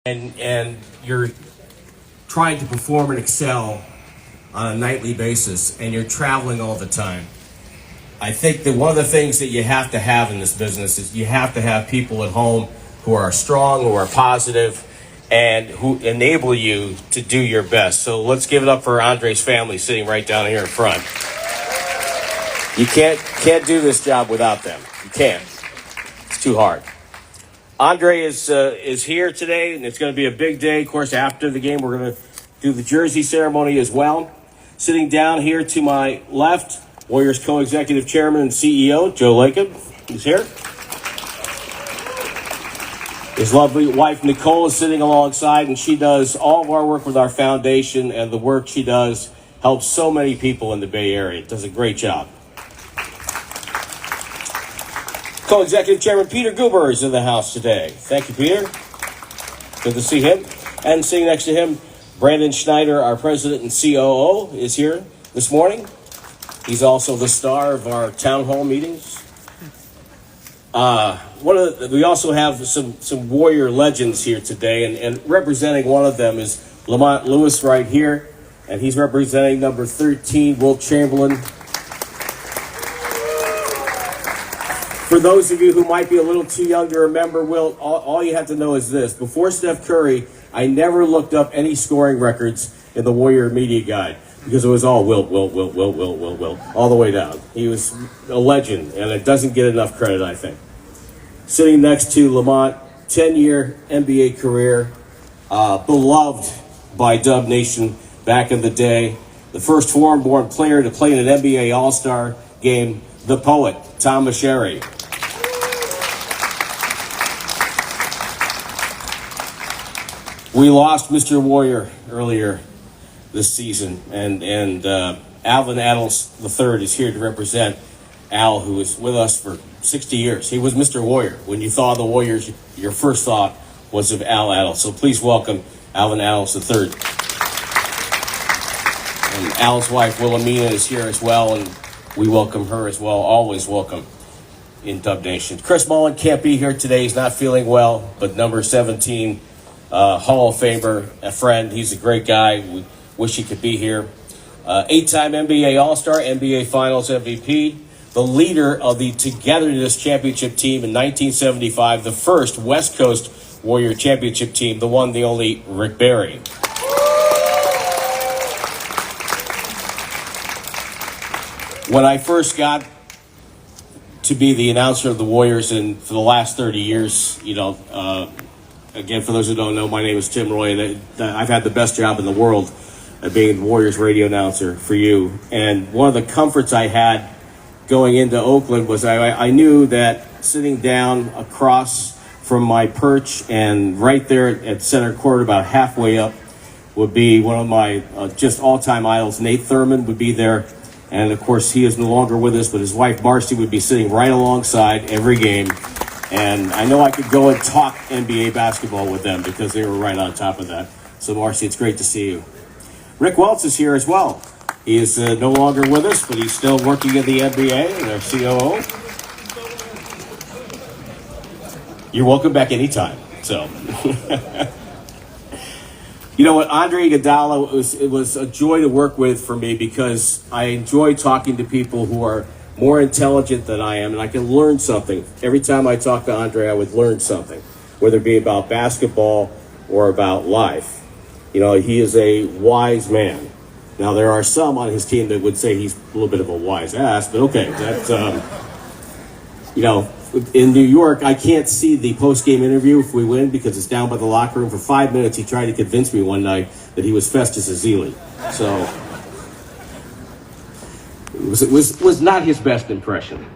and you're trying to perform and excel on a nightly basis, and you're traveling all the time. I think that one of the things that you have to have in this business is you have to have people at home who are strong, who are positive, and who enable you to do your best. So let's give it up for Andre's family sitting right down here in front. You can't do this job without them. You can't. It's too hard. Andre is here today, and it's going to be a big day. Of course, after the game, we're going to do the jersey ceremony as well. Sitting down here to my left, Warriors co-executive chairman and CEO, Joe Lacob, is here. His lovely wife, Nicole, is sitting alongside, and she does all of our work with our foundation, and the work she does helps so many people in the Bay Area. Does a great job. Co-executive chairman Peter Guber is in the house today. Thank you, Peter. Good to see him. And sitting next to him, Brandon Schneider, our president and COO, is here this morning. He's also the star of our town hall meetings. We also have some Warrior legends here today, and representing one of them is Lamont Lewis right here, and he's representing number 13, Wilt Chamberlain. For those of you who might be a little too young to remember Wilt, all you have to know is this. Before Steph Curry, I never looked up any scoring records in the Warrior media guide because it was all Wilt, all the way down. He was a legend, and it doesn't get enough credit, I think. Sitting next to Lamont, 10-year NBA career, beloved by DubNation back in the day, the first foreign-born player to play in an NBA All-Star game, the poet, Tom Meschery. We lost Mr. Warrior earlier this season, and Alvin Adels III is here to represent Al, who was with us for 60 years. He was Mr. Warrior. When you thought of the Warriors, your first thought was of Al Adels. So please welcome Alvin Adels III. And Al's wife, Wilhelmina, is here as well, and we welcome her as well. Always welcome in DubNation. Chris Mullin can't be here today. He's not feeling well, but number 17, Hall of Famer, a friend. He's a great guy. We wish he could be here. 8-time NBA All-Star, NBA Finals MVP, the leader of the Togetherness Championship team in 1975, the first West Coast Warrior Championship team, the one, the only Rick Barry. When I first got to be the announcer of the Warriors, and for the last 30 years, again, for those who don't know, my name is Tim Roy, and I've had the best job in the world of being the Warriors radio announcer for you. And one of the comforts I had going into Oakland was I knew that sitting down across from my perch and right there at center court about halfway up would be one of my just all-time idols. Nate Thurmond would be there. And, of course, he is no longer with us, but his wife, Marcy, would be sitting right alongside every game. And I know I could go and talk NBA basketball with them because they were right on top of that. So, Marcy, it's great to see you. Rick Welts is here as well. He is no longer with us, but he's still working in the NBA and our COO. You're welcome back anytime. So, you know what, Andre Iguodala, it was a joy to work with for me because I enjoy talking to people who are more intelligent than I am, and I can learn something. Every time I talk to Andre, I would learn something, whether it be about basketball or about life. You know, he is a wise man. Now, there are some on his team that would say he's a little bit of a wise ass, but okay, that's, in New York, I can't see the post-game interview if we win because it's down by the locker room. For 5 minutes, he tried to convince me one night that he was Festus Ezeli. So it was not his best impression.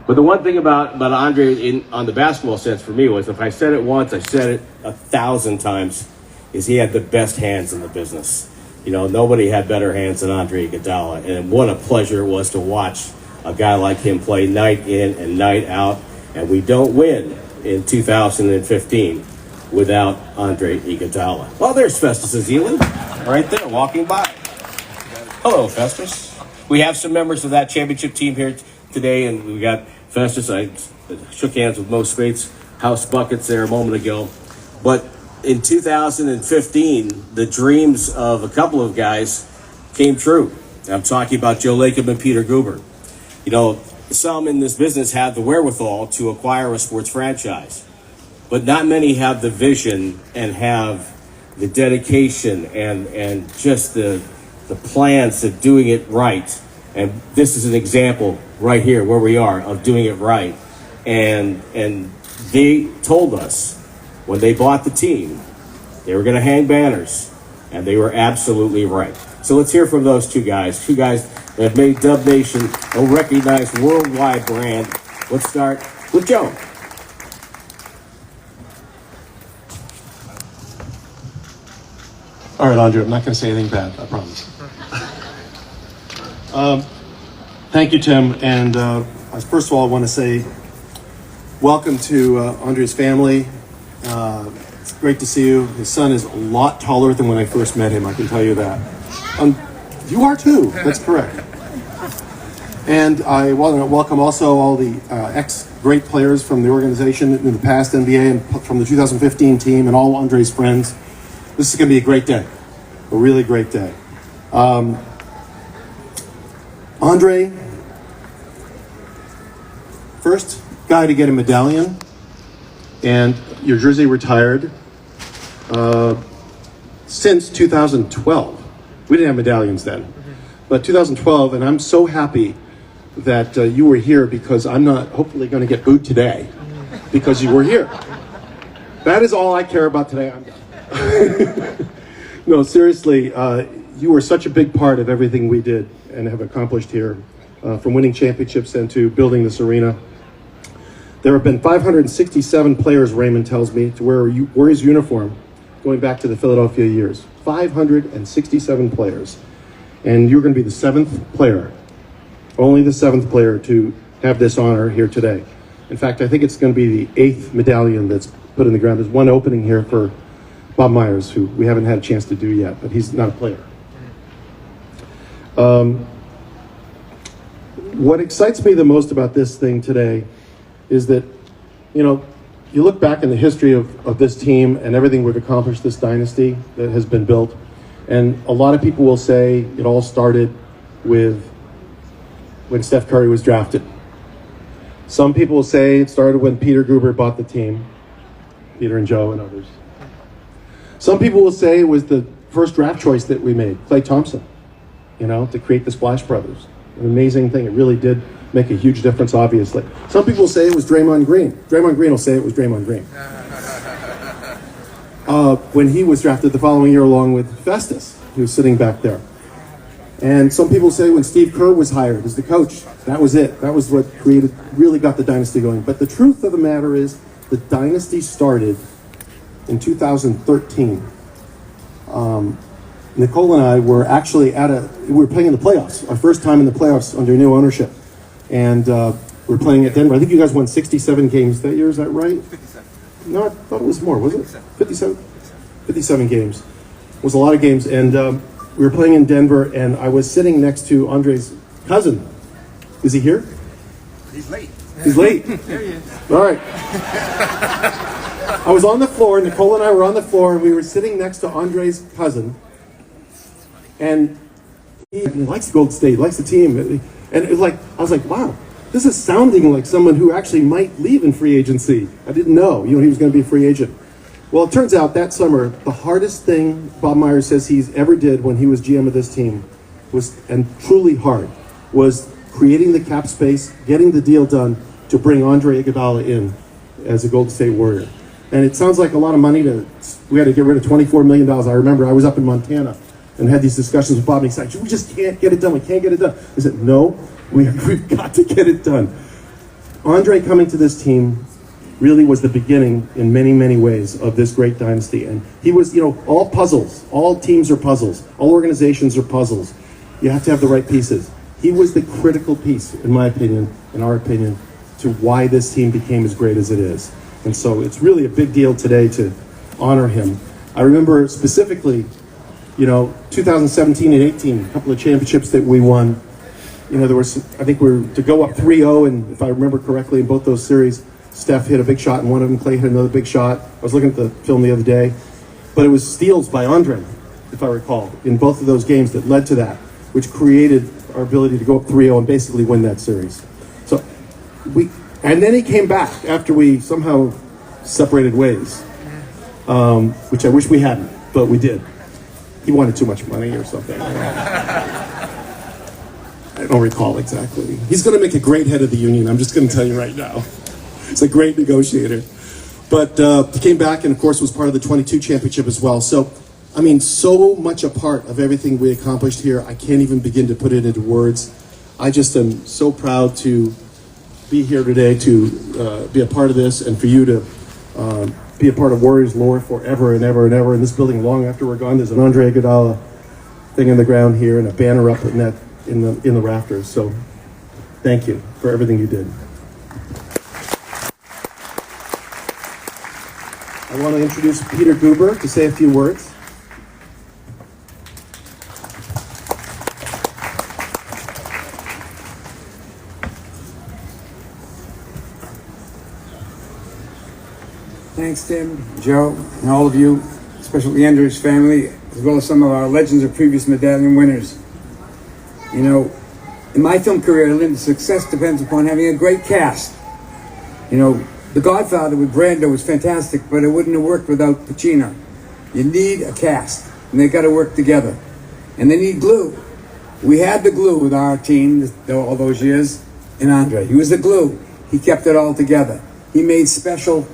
But the one thing about Andre on the basketball sense for me was if I said it once, I said it 1,000 times, is he had the best hands in the business. You know, nobody had better hands than Andre Iguodala. And what a pleasure it was to watch a guy like him play night in and night out. And we don't win in 2015 without Andre Iguodala. Well, there's Festus Ezeli right there walking by. Hello, Festus. We have some members of that championship team here today, and we got Festus. I shook hands with Mo Spates, House Buckets there a moment ago. But in 2015, the dreams of a couple of guys came true. I'm talking about Joe Lacob and Peter Guber. You know, some in this business have the wherewithal to acquire a sports franchise, but not many have the vision and have the dedication and just the plans of doing it right. And this is an example right here where we are of doing it right. And they told us when they bought the team, they were going to hang banners, and they were absolutely right. So let's hear from those two guys that have made DubNation a recognized worldwide brand. Let's start with Joe. All right, Andre, I'm not going to say anything bad, I promise. Thank you, Tim. And first of all, I want to say welcome to Andre's family. It's great to see you. His son is a lot taller than when I first met him, I can tell you that. You are too, that's correct. And I want to welcome also all the ex-great players from the organization in the past NBA and from the 2015 team and all Andre's friends. This is going to be a great day, a really great day. Andre, first guy to get a medallion, and your jersey retired since 2012. We didn't have medallions then, but 2012, and I'm so happy that you were here because I'm not hopefully going to get booed today because you were here. That is all I care about today. I'm done. No, seriously, you were such a big part of everything we did and have accomplished here, from winning championships and to building this arena. There have been 567 players, Raymond tells me, to wear his uniform going back to the Philadelphia years. 567 players. And you're going to be the seventh player, only the seventh player to have this honor here today. In fact, I think it's going to be the eighth medallion that's put in the ground. There's one opening here for Bob Myers, who we haven't had a chance to do yet, but he's not a player. What excites me the most about this thing today is that, you know, you look back in the history of this team and everything we've accomplished, this dynasty that has been built, and a lot of people will say it all started with when Steph Curry was drafted. Some people will say it started when Peter Guber bought the team, Peter and Joe and others. Some people will say it was the first draft choice that we made, Klay Thompson, you know, to create the Splash Brothers. An amazing thing. It really did make a huge difference, obviously. Some people will say it was Draymond Green. Draymond Green will say it was Draymond Green. When he was drafted the following year along with Festus, who was sitting back there. And some people say when Steve Kerr was hired as the coach, that was it. That was what really got the dynasty going. But the truth of the matter is the dynasty started in 2013. Nicole and I were actually we were playing in the playoffs, our first time in the playoffs under new ownership. And we were playing at Denver. I think you guys won 67 games that year, is that right? 57. No, I thought it was more, was it? 57? 57 games. It was a lot of games. And we were playing in Denver, and I was sitting next to Andre's cousin. Is he here? He's late. He's late. There he is. All right. I was on the floor, Nicole and I were on the floor, and we were sitting next to Andre's cousin. And he likes Golden State, likes the team. And it was like, I was like, wow, this is sounding like someone who actually might leave in free agency. I didn't know, he was going to be a free agent. Well, it turns out that summer, the hardest thing Bob Myers says he's ever did when he was GM of this team and truly hard, was creating the cap space, getting the deal done to bring Andre Iguodala in as a Golden State Warrior. And it sounds like a lot of money we had to get rid of $24 million. I remember I was up in Montana and had these discussions with Bob, and he's like, we just can't get it done. We can't get it done. I said, no, we've got to get it done. Andre coming to this team really was the beginning in many, many ways of this great dynasty. And he was, all puzzles. All teams are puzzles. All organizations are puzzles. You have to have the right pieces. He was the critical piece, in my opinion, in our opinion, to why this team became as great as it is. And so it's really a big deal today to honor him. I remember specifically, 2017 and 18, a couple of championships that we won. There was, I think we were to go up 3-0, and if I remember correctly, in both those series, Steph hit a big shot in one of them, Klay hit another big shot. I was looking at the film the other day, but it was steals by Andre, if I recall, in both of those games that led to that, which created our ability to go up 3-0 and basically win that series. So and then he came back after we somehow separated ways, which I wish we hadn't, but we did. He wanted too much money or something. I don't recall exactly. He's going to make a great head of the union. I'm just going to tell you right now. He's a great negotiator. But he came back and, of course, was part of the 22 championship as well. So, I mean, so much a part of everything we accomplished here. I can't even begin to put it into words. I just am so proud to be here today, to be a part of this, and for you to be a part of Warriors lore forever and ever and ever. In this building, long after we're gone, there's an Andre Iguodala thing in the ground here and a banner up in the rafters. So, thank you for everything you did. I want to introduce Peter Guber to say a few words. Thanks, Tim, Joe, and all of you, especially Andrew's family, as well as some of our legends or previous medallion winners. You know, in my film career, I learned that success depends upon having a great cast. You know, The Godfather with Brando was fantastic, but it wouldn't have worked without Pacino. You need a cast, and they got to work together. And they need glue. We had the glue with our team all those years, and Andre. He was the glue. He kept it all together. He made special.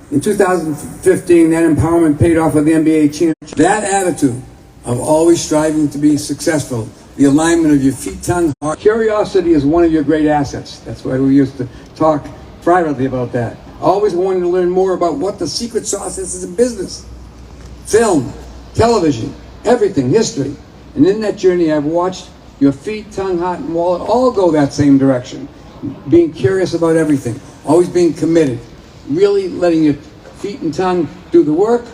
In 2015, that empowerment paid off with the NBA championship. That attitude of always striving to be successful, the alignment of your feet, tongue, heart. Curiosity is one of your great assets. That's why we used to talk privately about that. Always wanting to learn more about what the secret sauce is in business. Film, television, everything, history. And in that journey, I've watched your feet, tongue, heart, and wallet all go that same direction. Being curious about everything. Always being committed. Really letting your feet and tongue do the work,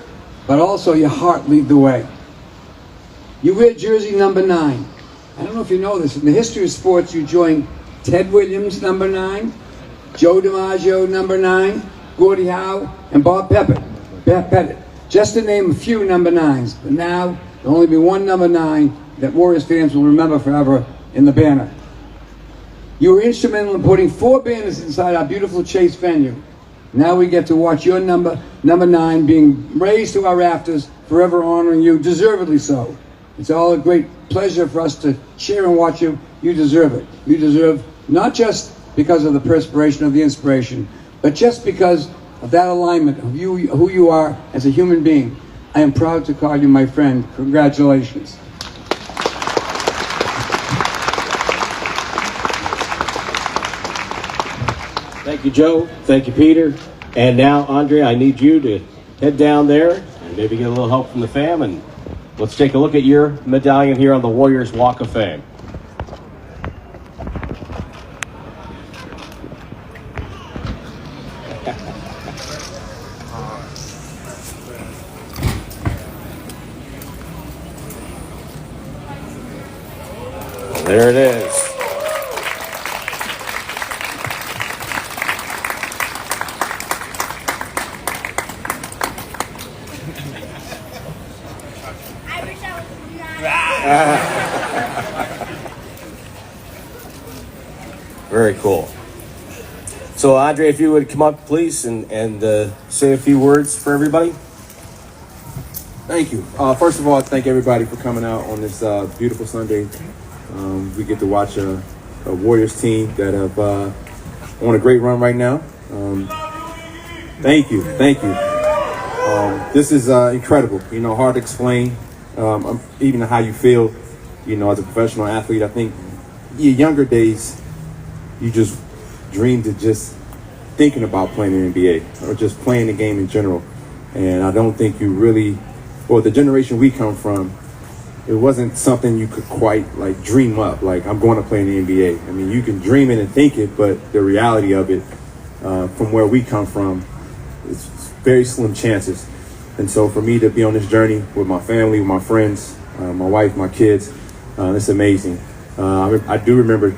but also your heart lead the way. You wear jersey number 9. I don't know if you know this. In the history of sports, you joined Ted Williams, number 9, Joe DiMaggio, number 9, Gordie Howe, and Bob Pettit. Just to name a few number 9s. But now, there'll only be one number 9 that Warriors fans will remember forever in the banner. You were instrumental in putting 4 banners inside our beautiful Chase venue. Now we get to watch your number 9 being raised to our rafters, forever honoring you, deservedly so. It's all a great pleasure for us to cheer and watch you. You deserve it. You deserve, not just because of the perspiration of the inspiration, but just because of that alignment of you, who you are as a human being. I am proud to call you my friend. Congratulations. Thank you, Joe. Thank you, Peter. And now, Andre, I need you to head down there and maybe get a little help from the fam. And let's take a look at your medallion here on the Warriors Walk of Fame. There it is. Very cool. So, Andre, if you would come up, please, and say a few words for everybody. Thank you. First of all, I thank everybody for coming out on this beautiful Sunday. We get to watch a Warriors team that have on a great run right now. Thank you. This is incredible. You know, hard to explain. Even how you feel, you know, as a professional athlete. I think your younger days, you just dreamed of just thinking about playing in the NBA or just playing the game in general. And I don't think you really, or the generation we come from, it wasn't something you could quite like dream up. Like, I'm going to play in the NBA. I mean, you can dream it and think it, but the reality of it, from where we come from, it's very slim chances. And so for me to be on this journey with my family, with my friends, my wife, my kids, it's amazing. I do remember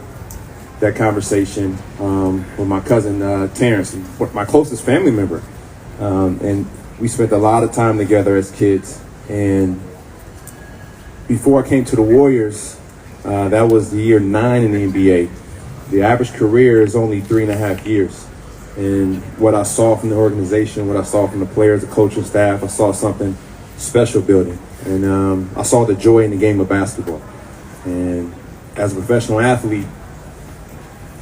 that conversation with my cousin Terrence, my closest family member. And We spent a lot of time together as kids. And before I came to the Warriors, that was the year 9 in the NBA. The average career is only 3.5 years. And what I saw from the organization, what I saw from the players, the coaching staff, I saw something special building. And I saw the joy in the game of basketball. And as a professional athlete,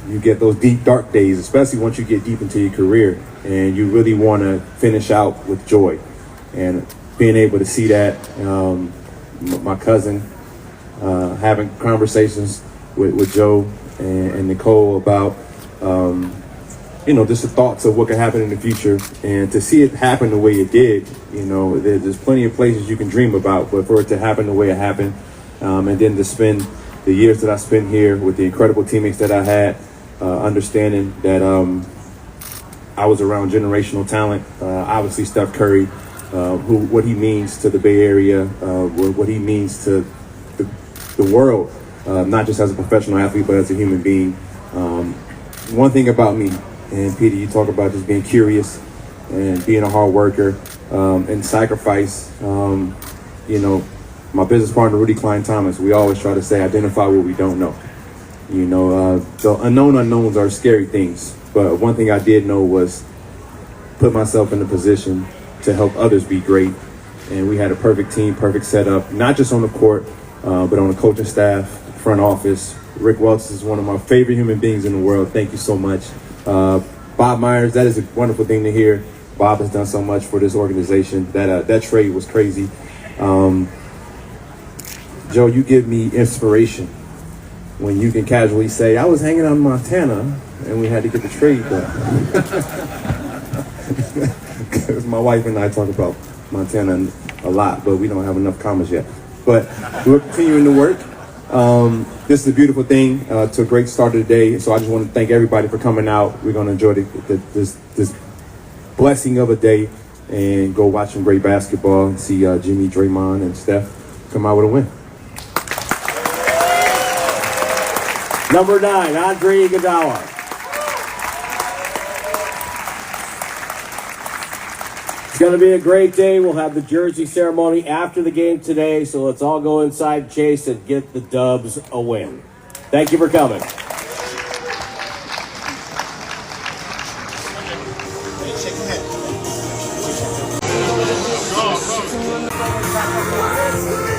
you get those deep, dark days, especially once you get deep into your career, and you really want to finish out with joy. And being able to see that, my cousin having conversations with Joe and Nicole about, just the thoughts of what could happen in the future, and to see it happen the way it did. There's plenty of places you can dream about, but for it to happen the way it happened, and then to spend the years that I spent here with the incredible teammates that I had, understanding that I was around generational talent. Obviously, Steph Curry, what he means to the Bay Area, what he means to the world, not just as a professional athlete, but as a human being. One thing about me, and Peter, you talk about just being curious and being a hard worker and sacrifice. My business partner, Rudy Klein Thomas, we always try to say, identify what we don't know. The unknown unknowns are scary things. But one thing I did know was put myself in a position to help others be great. And we had a perfect team, perfect setup, not just on the court, but on the coaching staff, front office. Rick Welch is one of my favorite human beings in the world. Thank you so much. Bob Myers, that is a wonderful thing to hear. Bob has done so much for this organization. That trade was crazy. Joe, you give me inspiration when you can casually say, I was hanging out in Montana and we had to get the trade done. Because my wife and I talk about Montana a lot, but we don't have enough commas yet. But we're continuing to work. This is a beautiful thing, to a great start of the day. So I just want to thank everybody for coming out. We're going to enjoy this blessing of a day and go watch some great basketball and see Jimmy, Draymond, and Steph come out with a win. Number 9, Andre Iguodala. It's going to be a great day. We'll have the jersey ceremony after the game today, so let's all go inside Chase and get the Dubs a win. Thank you for coming. Go.